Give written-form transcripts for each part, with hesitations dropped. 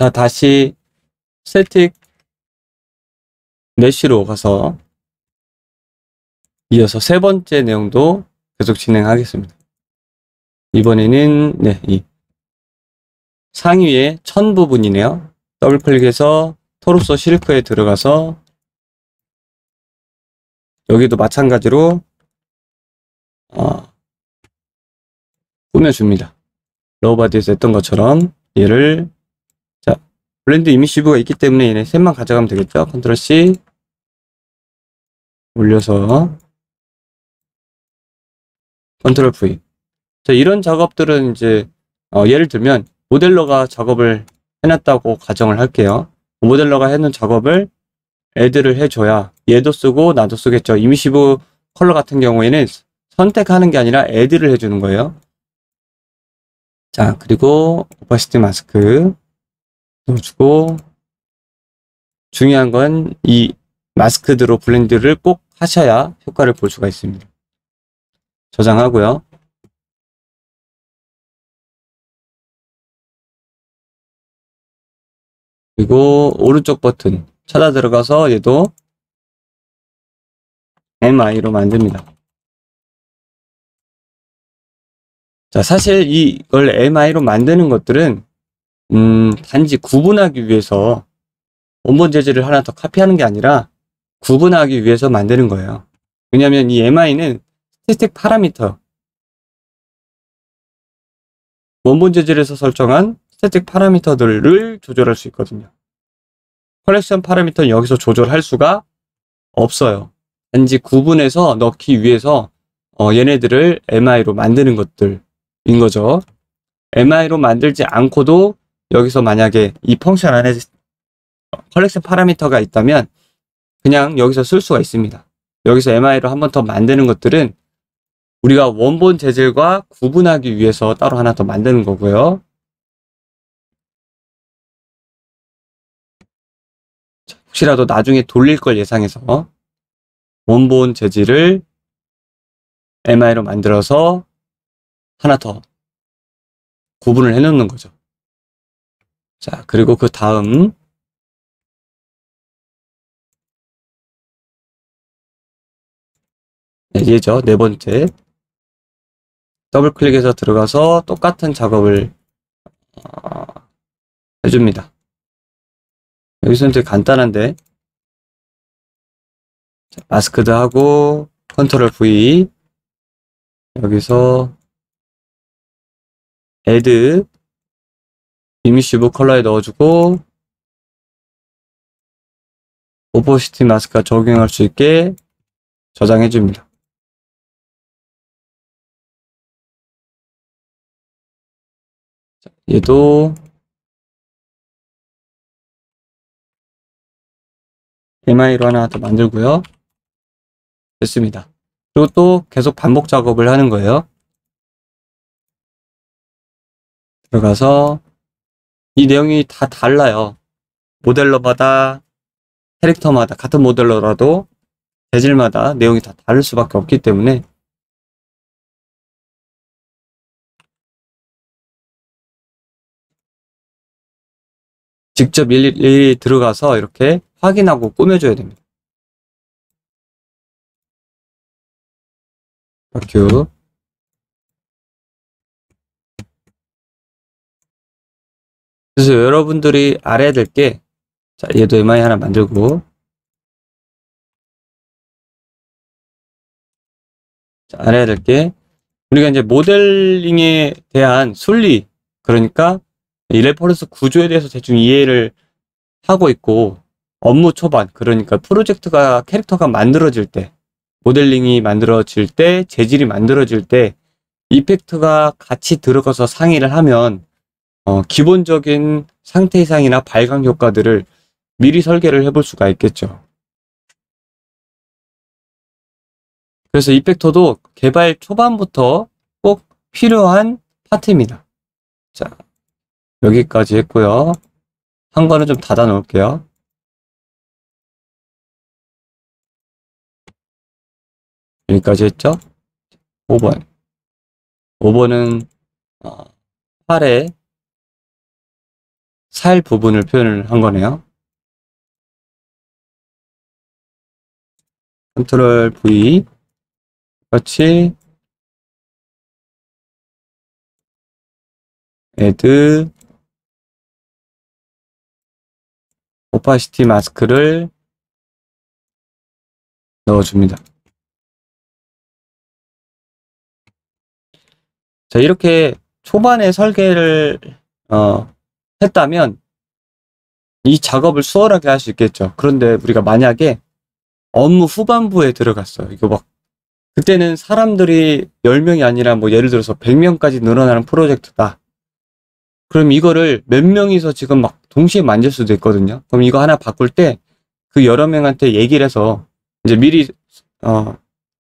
자, 다시 스태틱 메쉬로 가서 이어서 세 번째 내용도 계속 진행하겠습니다. 이번에는 이 상위의 천 부분이네요. 더블 클릭해서 토르소 실크에 들어가서 여기도 마찬가지로 꾸며줍니다. 로우바디에서 했던 것처럼 얘를 블렌드 이미시브가 있기 때문에 얘네 셋만 가져가면 되겠죠. 컨트롤 C 올려서 컨트롤 V. 자, 이런 작업들은 이제 예를 들면 모델러가 작업을 해놨다고 가정을 할게요. 모델러가 해놓은 작업을 애드를 해줘야 얘도 쓰고 나도 쓰겠죠. 이미시브 컬러 같은 경우에는 선택하는 게 아니라 애드를 해주는 거예요. 자, 그리고 오파시티 마스크 넣어주고, 중요한 건 이 마스크 드로 블렌드를 꼭 하셔야 효과를 볼 수가 있습니다. 저장하고요. 그리고 오른쪽 버튼 찾아 들어가서 얘도 MI로 만듭니다. 자, 사실 이걸 MI로 만드는 것들은 단지 구분하기 위해서 원본 재질을 하나 더 카피하는 게 아니라 구분하기 위해서 만드는 거예요. 왜냐하면 이 MI는 스태틱 파라미터, 원본 재질에서 설정한 스태틱 파라미터들을 조절할 수 있거든요. 컬렉션 파라미터는 여기서 조절할 수가 없어요. 단지 구분해서 넣기 위해서 얘네들을 MI로 만드는 것들인 거죠. MI로 만들지 않고도 여기서 만약에 이 펑션 안에 컬렉션 파라미터가 있다면 그냥 여기서 쓸 수가 있습니다. 여기서 MI로 한 번 더 만드는 것들은 우리가 원본 재질과 구분하기 위해서 따로 하나 더 만드는 거고요. 혹시라도 나중에 돌릴 걸 예상해서 원본 재질을 MI로 만들어서 하나 더 구분을 해 놓는 거죠. 자, 그리고 그 다음 얘죠. 네 번째. 더블 클릭해서 들어가서 똑같은 작업을 해줍니다. 여기서는 되게 간단한데, 자, 마스크도 하고 컨트롤 V, 여기서 애드 이미시브 컬러에 넣어주고 오퍼시티 마스크가 적용할 수 있게 저장해줍니다. 얘도 MI로 하나 더 만들고요. 됐습니다. 그리고 또 계속 반복 작업을 하는 거예요. 들어가서 이 내용이 다 달라요. 모델러마다, 캐릭터마다, 같은 모델러라도 재질마다 내용이 다 다를 수밖에 없기 때문에 직접 일일이 들어가서 이렇게 확인하고 꾸며줘야 됩니다. 큐. 그래서 여러분들이 알아야 될 게, 자, 얘도 MI 하나 만들고, 자, 알아야 될 게, 우리가 이제 모델링에 대한 순리, 그러니까 이 레퍼런스 구조에 대해서 대충 이해를 하고 있고, 업무 초반, 그러니까 프로젝트가, 캐릭터가 만들어질 때, 모델링이 만들어질 때, 재질이 만들어질 때, 이펙트가 같이 들어가서 상의를 하면 기본적인 상태 이상이나 발광 효과들을 미리 설계를 해볼 수가 있겠죠. 그래서 이펙터도 개발 초반부터 꼭 필요한 파트입니다. 자, 여기까지 했고요. 한 거는 좀 닫아 놓을게요. 여기까지 했죠? 5번. 5번은 팔에 살 부분을 표현을 한 거네요. 컨트롤 V. 그렇지. 애드 오파시티 마스크를 넣어줍니다. 자, 이렇게 초반에 설계를 했다면 이 작업을 수월하게 할 수 있겠죠. 그런데 우리가 만약에 업무 후반부에 들어갔어요. 이거 막 그때는 사람들이 10명이 아니라 뭐 예를 들어서 100명까지 늘어나는 프로젝트다. 그럼 이거를 몇 명이서 지금 막 동시에 만질 수도 있거든요. 그럼 이거 하나 바꿀 때 그 여러 명한테 얘기를 해서 이제 미리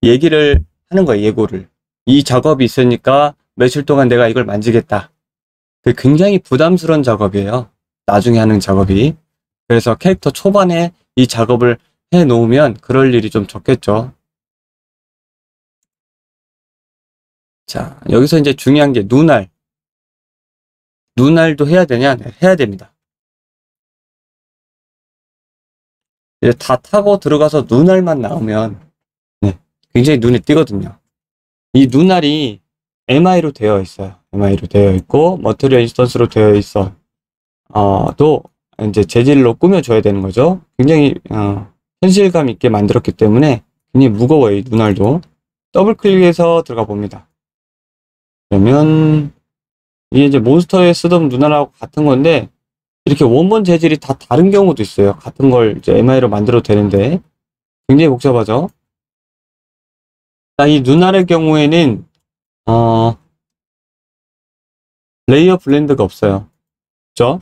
얘기를 하는 거예요. 예고를. 이 작업이 있으니까 며칠 동안 내가 이걸 만지겠다. 그게 굉장히 부담스러운 작업이에요. 나중에 하는 작업이. 그래서 캐릭터 초반에 이 작업을 해 놓으면 그럴 일이 좀 적겠죠. 자, 여기서 이제 중요한 게 눈알. 눈알도 해야 되냐? 네, 해야 됩니다. 이제 다 타고 들어가서 눈알만 나오면 네, 굉장히 눈에 띄거든요. 이 눈알이 MI로 되어 있어요. MI로 되어 있고 머티리얼 인스턴스로 되어 있어. 또 이제 재질로 꾸며줘야 되는 거죠. 굉장히 현실감 있게 만들었기 때문에 굉장히 무거워요. 이 눈알도. 더블 클릭해서 들어가 봅니다. 그러면 이게 이제 몬스터에 쓰던 눈알하고 같은 건데 이렇게 원본 재질이 다 다른 경우도 있어요. 같은 걸 이제 MI로 만들어도 되는데 굉장히 복잡하죠. 자, 이 눈알의 경우에는 레이어 블렌드가 없어요. 그죠?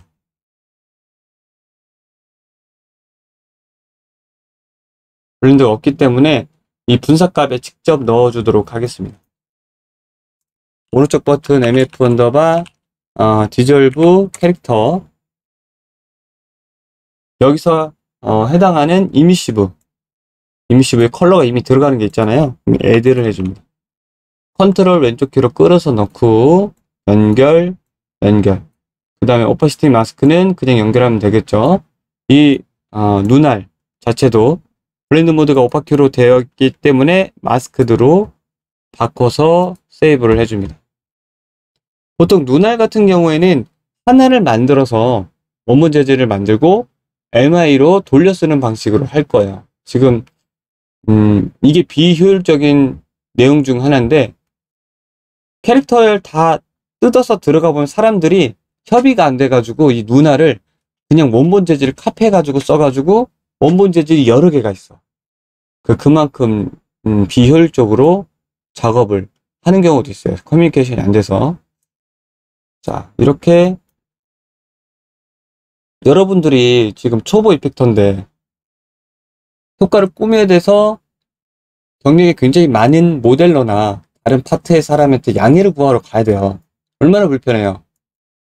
블렌드가 없기 때문에 이 분사값에 직접 넣어주도록 하겠습니다. 오른쪽 버튼 MF 언더바 디졸브 캐릭터 여기서 해당하는 이미시브의 컬러가 이미 들어가는 게 있잖아요. 애드를 해줍니다. 컨트롤 왼쪽 키로 끌어서 넣고 연결 그 다음에 오퍼시티 마스크는 그냥 연결하면 되겠죠. 이 눈알 자체도 블렌드 모드가 오파큐로 되어 있기 때문에 마스크드로 바꿔서 세이브를 해줍니다. 보통 눈알 같은 경우에는 하나를 만들어서 원본 재질을 만들고 MI로 돌려 쓰는 방식으로 할 거예요. 지금 이게 비효율적인 내용 중 하나인데 캐릭터를 다 뜯어서 들어가 보면 사람들이 협의가 안 돼가지고 이 눈알을 그냥 원본 재질을 카피해가지고 써가지고 원본 재질이 여러 개가 있어. 그만큼 비효율적으로 작업을 하는 경우도 있어요. 커뮤니케이션이 안 돼서. 자, 이렇게 여러분들이 지금 초보 이펙터인데 효과를 꾸며야 돼서 경력이 굉장히 많은 모델러나 다른 파트의 사람한테 양해를 구하러 가야 돼요. 얼마나 불편해요.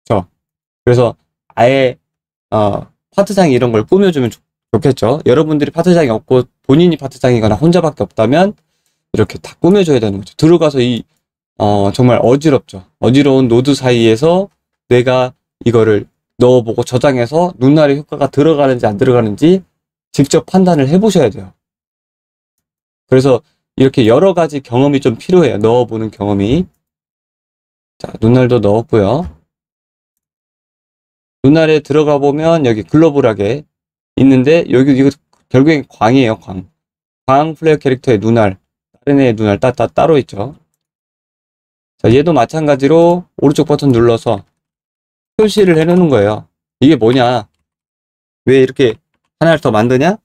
그렇죠? 그래서 아예 파트장 이런 걸 꾸며주면 좋겠죠. 여러분들이 파트장이 없고 본인이 파트장이거나 혼자밖에 없다면 이렇게 다 꾸며줘야 되는 거죠. 들어가서 정말 어지럽죠. 어지러운 노드 사이에서 내가 이거를 넣어보고 저장해서 눈알의 효과가 들어가는지 안 들어가는지 직접 판단을 해보셔야 돼요. 그래서 이렇게 여러 가지 경험이 좀 필요해요. 넣어보는 경험이. 자, 눈알도 넣었고요. 눈알에 들어가 보면 여기 글로벌하게 있는데 여기 이거 결국엔 광이에요. 광 플레이어 캐릭터의 눈알, 다른 애의 눈알 따로 있죠. 자, 얘도 마찬가지로 오른쪽 버튼 눌러서 표시를 해놓는 거예요. 이게 뭐냐? 왜 이렇게 하나를 더 만드냐?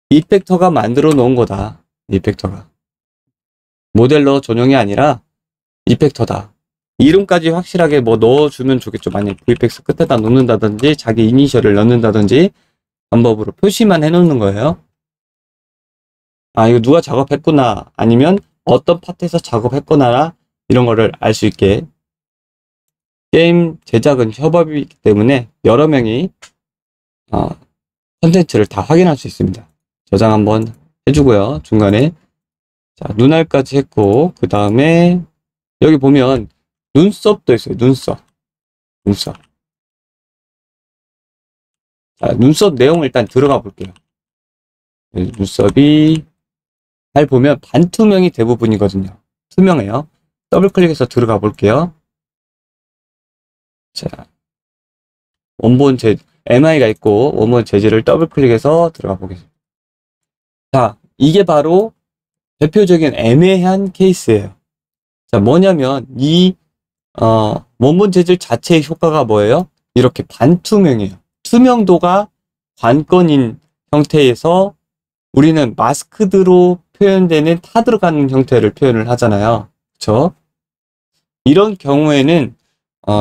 이펙터가 만들어 놓은 거다. 이펙터가. 모델러 전용이 아니라 이펙터다. 이름까지 확실하게 뭐 넣어주면 좋겠죠. 만약 VFX 끝에다 놓는다든지 자기 이니셜을 넣는다든지 방법으로 표시만 해놓는 거예요. 이거 누가 작업했구나 아니면 어떤 파트에서 작업했구나 이런 거를 알 수 있게. 게임 제작은 협업이기 때문에 여러 명이 컨텐츠를 다 확인할 수 있습니다. 저장 한번 해주고요. 중간에 자, 눈알까지 했고 그 다음에 여기 보면 눈썹도 있어요. 눈썹 자, 눈썹 내용을 일단 들어가 볼게요. 눈썹이 잘 보면 반투명이 대부분이거든요. 투명해요. 더블 클릭해서 들어가 볼게요. 자, 원본 MI가 있고 원본 재질을 더블 클릭해서 들어가 보겠습니다. 자, 이게 바로 대표적인 애매한 케이스예요. 자, 뭐냐면 이 원본 재질 자체의 효과가 뭐예요? 이렇게 반투명이에요. 투명도가 관건인 형태에서 우리는 마스크드로 표현되는 타 들어가는 형태를 표현을 하잖아요. 그렇죠? 이런 경우에는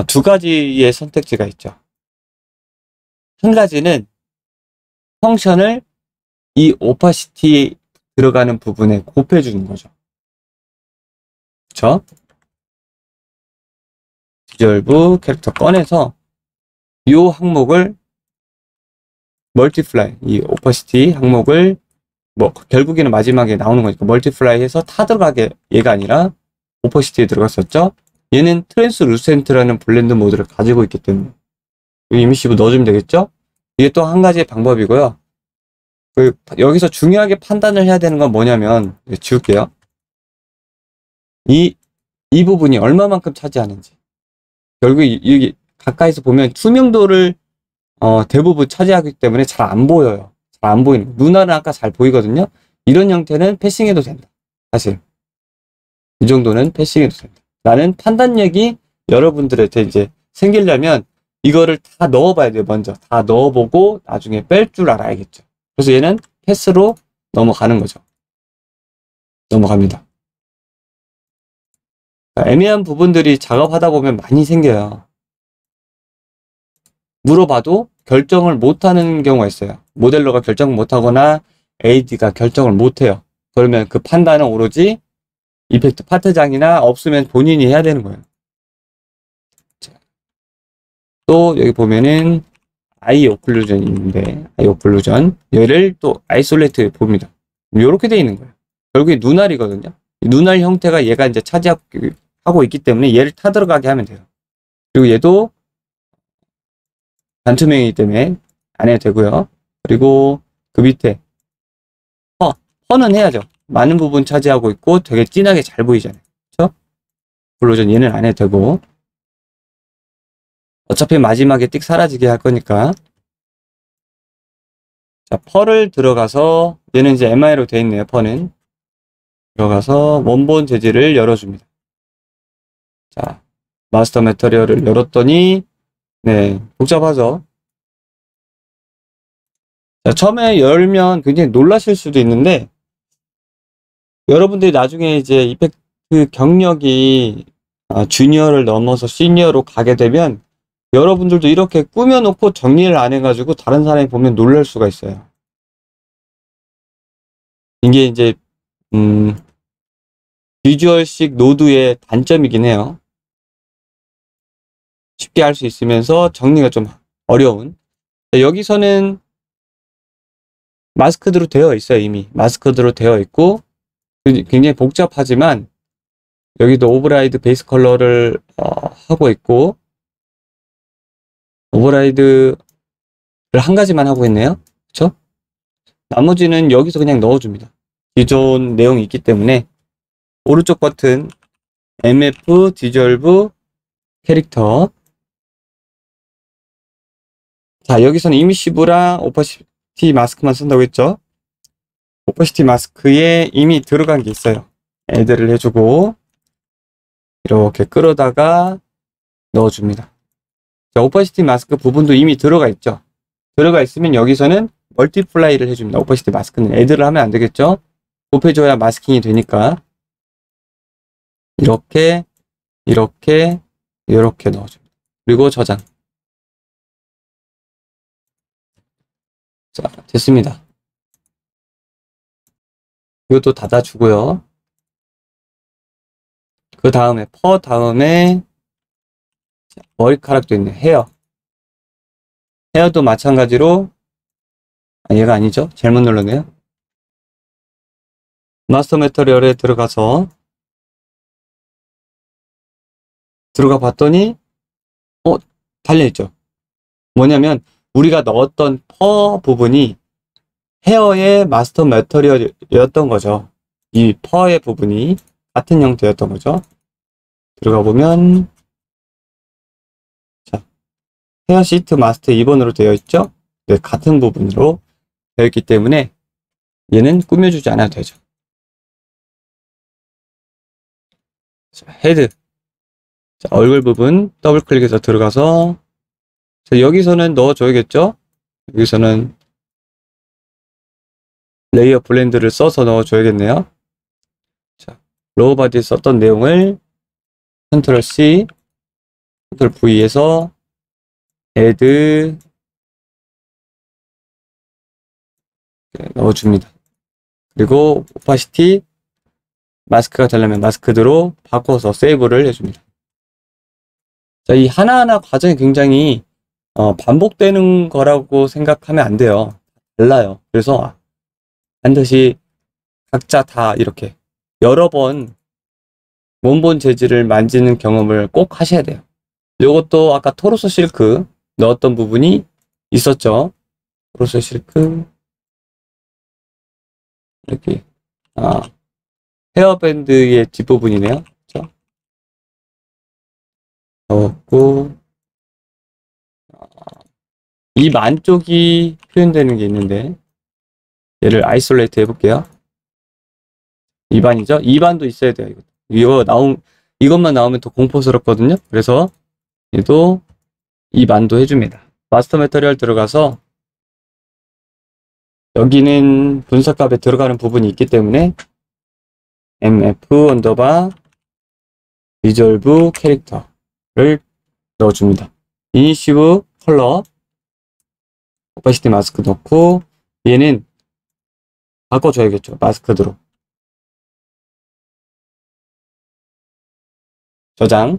두 가지의 선택지가 있죠. 한 가지는 펑션을 이 오파시티 들어가는 부분에 곱해주는 거죠. 그쵸? 디졸브 캐릭터 꺼내서 이 항목을 멀티플라이, 이 오파시티 항목을 뭐 결국에는 마지막에 나오는 거니까 멀티플라이 해서 타 들어가게, 얘가 아니라 오파시티에 들어갔었죠. 얘는 트랜스루센트라는 블렌드 모드를 가지고 있기 때문에 이미시브 넣어주면 되겠죠. 이게 또 한 가지의 방법이고요. 여기서 중요하게 판단을 해야 되는 건 뭐냐면, 지울게요. 이 부분이 얼마만큼 차지하는지. 결국 여기 가까이서 보면 투명도를 대부분 차지하기 때문에 잘 안 보여요. 잘 안 보이는. 눈알은 아까 잘 보이거든요. 이런 형태는 패싱해도 된다. 사실 이 정도는 패싱해도 된다. 라는 판단력이 여러분들한테 이제 생기려면 이거를 다 넣어봐야 돼요. 먼저 다 넣어보고 나중에 뺄 줄 알아야겠죠. 그래서 얘는 패스로 넘어가는 거죠. 넘어갑니다. 애매한 부분들이 작업하다 보면 많이 생겨요. 물어봐도 결정을 못하는 경우가 있어요. 모델러가 결정 못하거나 AD가 결정을 못해요. 그러면 그 판단은 오로지 이펙트 파트장이나 없으면 본인이 해야 되는 거예요. 자, 또 여기 보면은 아이 오클루전이 있는데, 아이 오클루전 얘를 또 아이솔레이트 봅니다. 이렇게 돼 있는 거예요. 결국에 눈알이거든요. 눈알 형태가 얘가 이제 차지하고 있기 때문에 얘를 타 들어가게 하면 돼요. 그리고 얘도 반투명이기 때문에 안 해도 되고요. 그리고 그 밑에 퍼는 해야죠. 많은 부분 차지하고 있고 되게 진하게 잘 보이잖아요. 그렇죠? 오클루전 얘는 안 해도 되고, 어차피 마지막에 띡 사라지게 할 거니까. 자, 펄을 들어가서, 얘는 이제 MI로 되어 있네요. 펄은 들어가서 원본 재질을 열어줍니다. 자, 마스터 매터리얼을 열었더니 네, 복잡하죠. 자, 처음에 열면 굉장히 놀라실 수도 있는데, 여러분들이 나중에 이제 이펙트 경력이 주니어를 넘어서 시니어로 가게 되면 여러분들도 이렇게 꾸며놓고 정리를 안 해가지고 다른 사람이 보면 놀랄 수가 있어요. 이게 이제 비주얼식 노드의 단점이긴 해요. 쉽게 할 수 있으면서 정리가 좀 어려운. 여기서는 마스크드로 되어 있어요. 이미 마스크드로 되어 있고 굉장히 복잡하지만 여기도 오버라이드 베이스 컬러를 하고 있고, 오버라이드를 한 가지만 하고 있네요. 그렇죠? 나머지는 여기서 그냥 넣어줍니다. 기존 내용이 있기 때문에 오른쪽 버튼 MF 디졸브 캐릭터. 자, 여기서는 이미시브랑 오퍼시티 마스크만 쓴다고 했죠. 오퍼시티 마스크에 이미 들어간 게 있어요. 애드를 해주고 이렇게 끌어다가 넣어줍니다. 자, 오퍼시티 마스크 부분도 이미 들어가 있죠. 들어가 있으면 여기서는 멀티플라이를 해줍니다. 오퍼시티 마스크는 애드를 하면 안 되겠죠. 곱해줘야 마스킹이 되니까 이렇게 이렇게 넣어줍니다. 그리고 저장. 자, 됐습니다. 이것도 닫아주고요. 그 다음에 다음에 머리카락도 있네. 헤어도 마찬가지로, 얘가 아니죠. 잘못 눌렀네요. 마스터 매터리얼에 들어가 봤더니 달려있죠. 뭐냐면 우리가 넣었던 퍼 부분이 헤어의 마스터 매터리얼이었던 거죠. 이 퍼의 부분이 같은 형태였던 거죠. 들어가 보면, 자, 헤어 시트 마스터 2번으로 되어 있죠? 네, 같은 부분으로 되어 있기 때문에 얘는 꾸며주지 않아도 되죠. 자, 헤드. 자, 얼굴 부분 더블 클릭해서 들어가서, 자, 여기서는 넣어줘야겠죠? 여기서는 레이어 블렌드를 써서 넣어줘야겠네요. 자, 로우 바디에 썼던 내용을 컨트롤 C, 컨트롤 V에서 애드 넣어줍니다. 그리고 오파시티 마스크가 되려면 마스크드로 바꿔서 세이브를 해줍니다. 자, 이 하나하나 과정이 굉장히 반복되는 거라고 생각하면 안 돼요. 달라요. 그래서 반드시 각자 다 이렇게 여러 번 원본 재질을 만지는 경험을 꼭 하셔야 돼요. 이것도 아까 토로소 실크 넣었던 부분이 있었죠. 토로소 실크 이렇게 헤어밴드의 뒷부분이네요. 그렇죠? 넣었고 입 안쪽이 표현되는 게 있는데 얘를 아이솔레이트 해볼게요. 입안이죠? 입안도 있어야 돼요. 이것만 나오면 더 공포스럽거든요. 그래서 얘도 입안도 해줍니다. 마스터 매터리얼 들어가서 여기는 분석값에 들어가는 부분이 있기 때문에 mf 언더바 리졸브 캐릭터를 넣어줍니다. 이니시브 컬러 오파시티 마스크 넣고 얘는 바꿔줘야겠죠. 마스크드로 저장.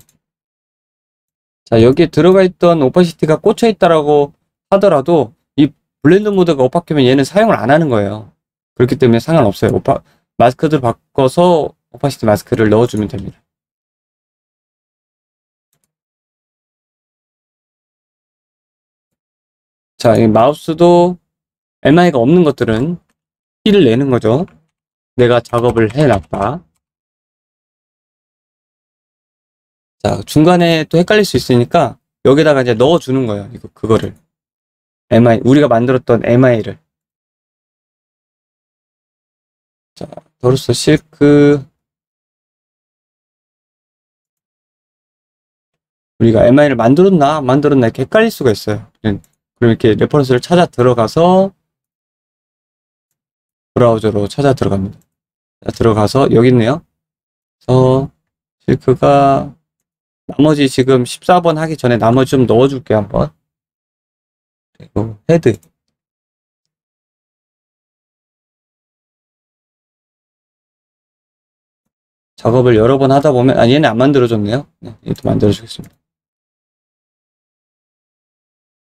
자, 여기에 들어가 있던 오파시티가 꽂혀 있다라고 하더라도 이 블렌드 모드가 오파키면 얘는 사용을 안 하는 거예요. 그렇기 때문에 상관없어요. 마스크드로 바꿔서 오파시티 마스크를 넣어주면 됩니다. 자, 이 마우스도 MI가 없는 것들은 키를 내는 거죠. 내가 작업을 해놨다. 자, 중간에 또 헷갈릴 수 있으니까 여기다가 이제 넣어주는 거예요. 그거를. 우리가 만들었던 MI를. 자, 도르소 실크. 우리가 MI를 만들었나, 안 만들었나 이렇게 헷갈릴 수가 있어요. 그럼 이렇게 레퍼런스를 찾아 들어가서 브라우저로 찾아 들어갑니다. 자, 들어가서 여기 있네요. 그래서 실크가 나머지 지금 14번 하기 전에 나머지 좀 넣어줄게요, 한번. 그리고 헤드. 작업을 여러 번 하다 보면, 얘는 안 만들어졌네요. 네, 얘도 만들어주겠습니다.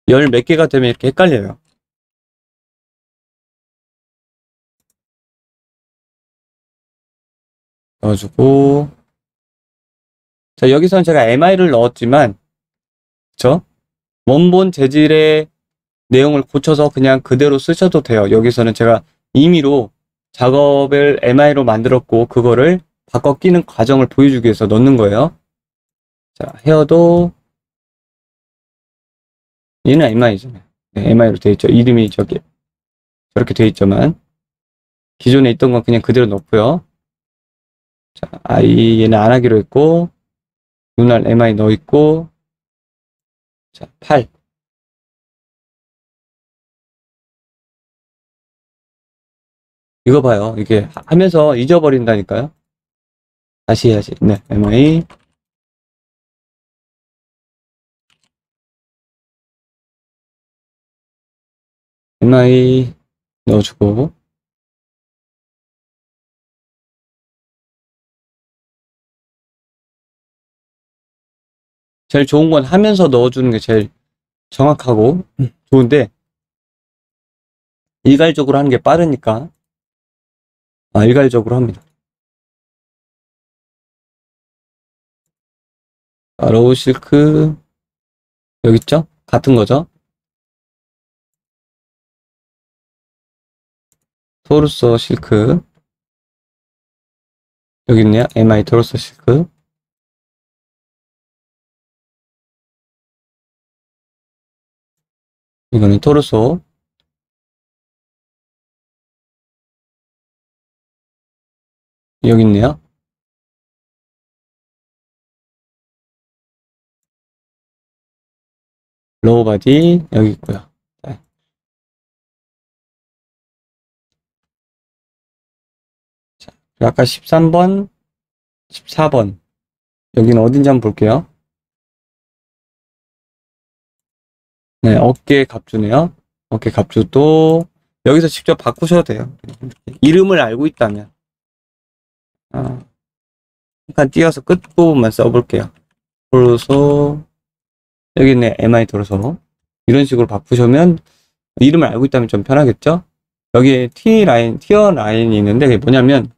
열 몇 개가 되면 이렇게 헷갈려요. 넣어주고. 자, 여기서는 제가 MI를 넣었지만, 그쵸? 원본 재질의 내용을 고쳐서 그냥 그대로 쓰셔도 돼요. 여기서는 제가 임의로 작업을 MI로 만들었고, 그거를 바꿔 끼는 과정을 보여주기 위해서 넣는 거예요. 자, 헤어도, 얘는 MI잖아요. 네, MI로 되어 있죠. 이름이 저렇게 되어 있지만, 기존에 있던 건 그냥 그대로 넣고요. 자, 얘는 안 하기로 했고, 눈알 MI 넣어 있고, 자, 팔. 이거 봐요. 이게 하면서 잊어버린다니까요. 다시 해야지. 네, MI. MI 넣어주고. 제일 좋은 건 하면서 넣어주는 게 제일 정확하고 좋은데, 일괄적으로 하는 게 빠르니까, 일괄적으로 합니다. 로우 실크, 여기 있죠? 같은 거죠? 토르소 실크. 여기 있네요. MI 토르소 실크. 이거는 토르소. 여기 있네요. 로우 바디 여기 있고요. 네. 자, 아까 13번, 14번. 여기는 어딘지 한번 볼게요. 네, 어깨 갑주네요. 어깨 갑주도 여기서 직접 바꾸셔도 돼요. 이름을 알고 있다면. 잠깐 띄어서 끝부분만 써볼게요. 도로소, 여기 있네. MI 도로소. 이런 식으로 바꾸시면 이름을 알고 있다면 좀 편하겠죠? 여기에 티어 라인이 있는데 그게 뭐냐면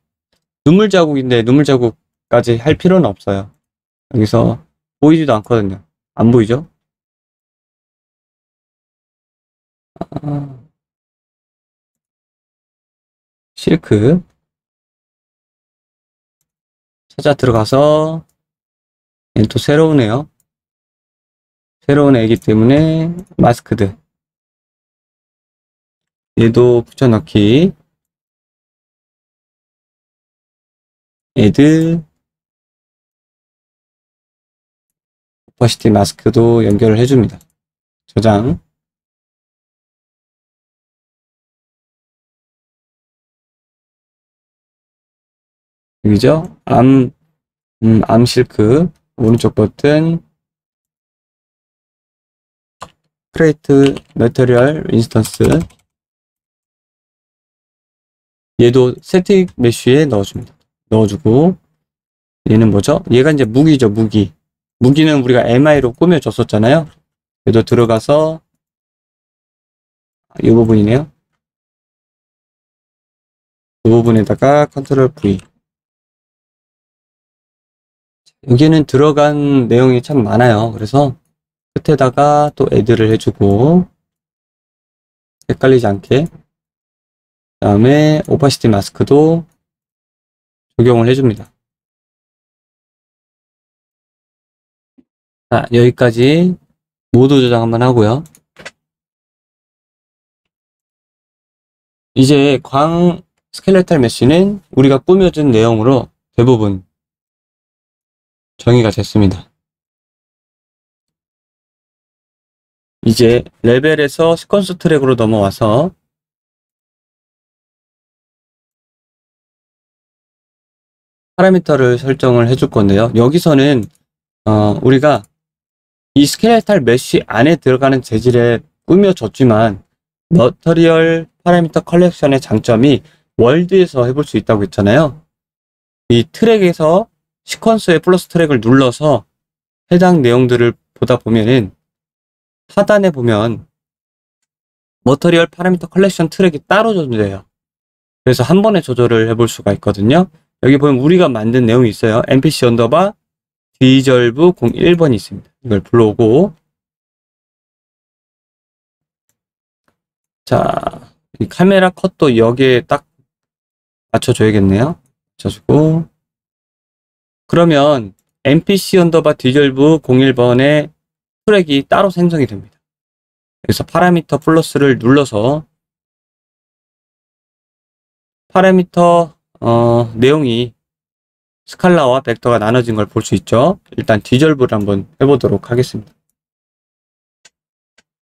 눈물 자국인데 눈물 자국까지 할 필요는 없어요. 여기서 보이지도 않거든요. 안 보이죠? 실크 찾아 들어가서 얘는 또 새로운 애기 때문에 마스크드 얘도 붙여넣기 애드 오퍼시티 마스크도 연결을 해줍니다. 저장 여기죠? 암 실크 오른쪽 버튼 크레이트 매터리얼 인스턴스 얘도 세팅 메쉬에 넣어줍니다. 넣어주고 얘는 뭐죠? 얘가 이제 무기죠. 무기는 우리가 MI로 꾸며줬었잖아요. 얘도 들어가서 이 부분이네요. 이 부분에다가 컨트롤 V 여기는 들어간 내용이 참 많아요. 그래서 끝에다가 또 애드를 해주고 헷갈리지 않게 그 다음에 오파시티 마스크도 적용을 해줍니다. 자, 여기까지 모두 저장 한번 하고요. 이제 광 스켈레탈 메쉬는 우리가 꾸며준 내용으로 대부분 정의가 됐습니다. 이제 레벨에서 시퀀스 트랙으로 넘어와서 파라미터를 설정을 해줄 건데요. 여기서는 우리가 이 스켈레탈 메쉬 안에 들어가는 재질에 꾸며줬지만 머터리얼 파라미터 컬렉션의 장점이 월드에서 해볼 수 있다고 했잖아요. 이 트랙에서 시퀀스의 플러스 트랙을 눌러서 해당 내용들을 보다 보면은 하단에 보면 머터리얼 파라미터 컬렉션 트랙이 따로 존재해요. 그래서 한 번에 조절을 해볼 수가 있거든요. 여기 보면 우리가 만든 내용이 있어요. npc 언더바 디졸브 01번이 있습니다. 이걸 불러오고 자, 이 카메라 컷도 여기에 딱 맞춰줘야겠네요. 맞춰주고 그러면 npc 언더바 디졸브 01번의 트랙이 따로 생성이 됩니다. 그래서 파라미터 플러스를 눌러서 파라미터 내용이 스칼라와 벡터가 나눠진 걸 볼 수 있죠. 일단 디졸브를 한번 해보도록 하겠습니다.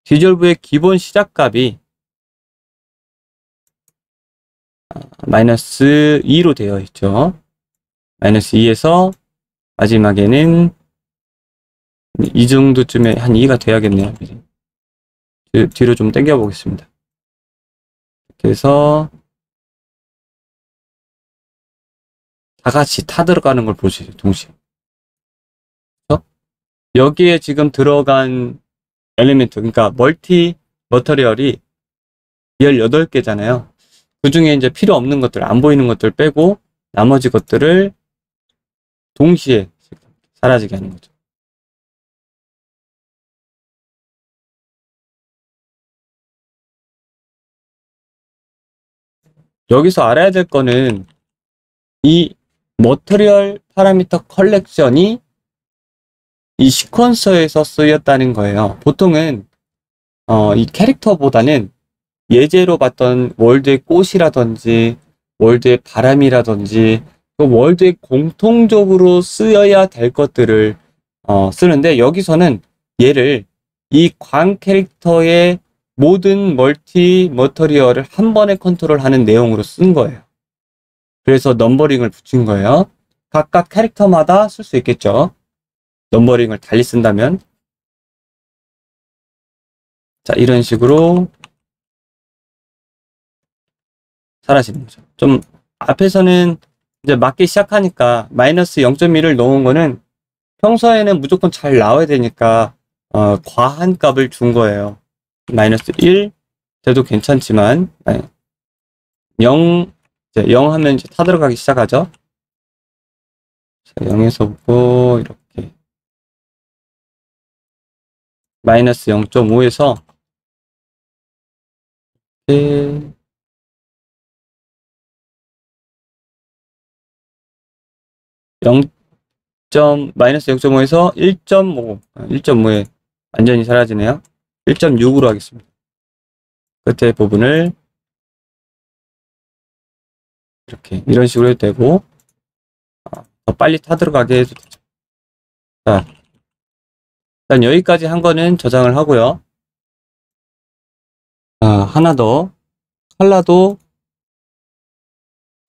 디졸브의 기본 시작값이 마이너스 2로 되어 있죠. 마이너스 2에서 마지막에는 이 정도쯤에 한 2가 돼야겠네요. 뒤로 좀 당겨 보겠습니다. 그래서 다 같이 타 들어가는 걸 볼 수 있어요. 동시에. 여기에 지금 들어간 엘리멘트, 그러니까 머터리얼이 18개잖아요. 그 중에 이제 필요 없는 것들, 안 보이는 것들 빼고 나머지 것들을 동시에 사라지게 하는 거죠. 여기서 알아야 될 거는 이 머터리얼 파라미터 컬렉션이 이 시퀀서에서 쓰였다는 거예요. 보통은 이 캐릭터보다는 예제로 봤던 월드의 꽃이라든지 월드의 바람이라든지 그 월드에 공통적으로 쓰여야 될 것들을 쓰는데, 여기서는 얘를 이 광 캐릭터의 모든 멀티 머터리얼을 한 번에 컨트롤하는 내용으로 쓴 거예요. 그래서 넘버링을 붙인 거예요. 각각 캐릭터마다 쓸 수 있겠죠. 넘버링을 달리 쓴다면. 자, 이런 식으로 사라지는 거죠. 좀 앞에서는 이제 맞기 시작하니까 마이너스 0.1을 넣은 거는 평소에는 무조건 잘 나와야 되니까 과한 값을 준 거예요. 마이너스 1 돼도 괜찮지만 0, 이제 0 하면 이제 타들어가기 시작하죠. 자, 0에서 보고 이렇게 마이너스 0.5에서 마이너스 0.5에서 1.5에 완전히 사라지네요. 1.6으로 하겠습니다. 끝에 부분을 이렇게 이런 식으로 해도 되고, 더 빨리 타들어가게 해도 되죠. 자, 일단 여기까지 한 거는 저장을 하고요. 하나 더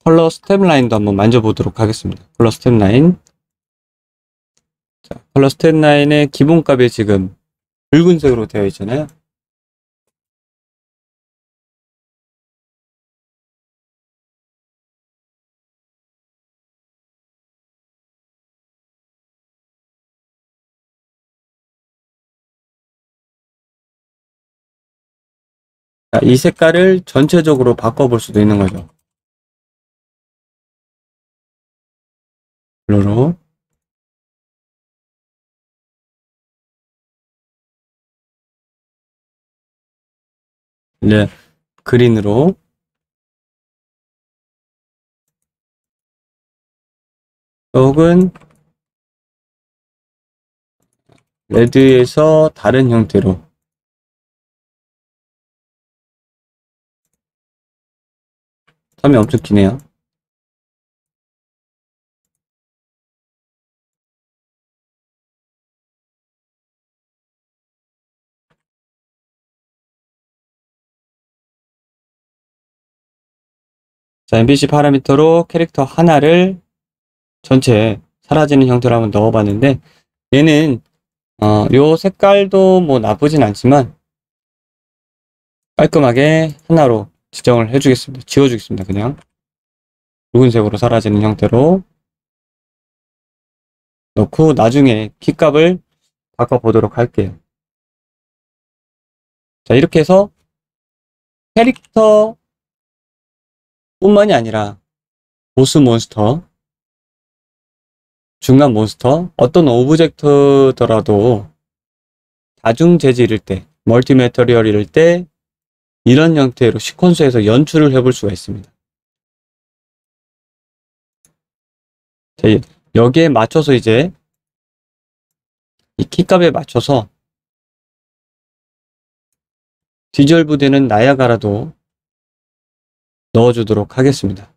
컬러 스텝 라인도 한번 만져보도록 하겠습니다. 컬러 스텝 라인. 자, 컬러 스텝 라인의 기본값이 지금 붉은색으로 되어 있잖아요. 자, 이 색깔을 전체적으로 바꿔볼 수도 있는 거죠. 블루로. 네, 그린으로. 혹은 레드에서 다른 형태로. 텀이 엄청 기네요. 자, MBC 파라미터로 캐릭터 하나를 전체 사라지는 형태로 한번 넣어봤는데, 얘는 요 색깔도 뭐 나쁘진 않지만 깔끔하게 하나로 지정을 해주겠습니다. 지워주겠습니다. 그냥 붉은색으로 사라지는 형태로 넣고 나중에 키값을 바꿔보도록 할게요. 자, 이렇게 해서 캐릭터 뿐만이 아니라 보스 몬스터, 중간 몬스터, 어떤 오브젝트더라도 다중 재질일 때, 멀티 매터리얼일 때 이런 형태로 시퀀스에서 연출을 해볼 수가 있습니다. 자, 여기에 맞춰서 이제 이 키값에 맞춰서 디졸브 되는 나야가라도 넣어주도록 하겠습니다.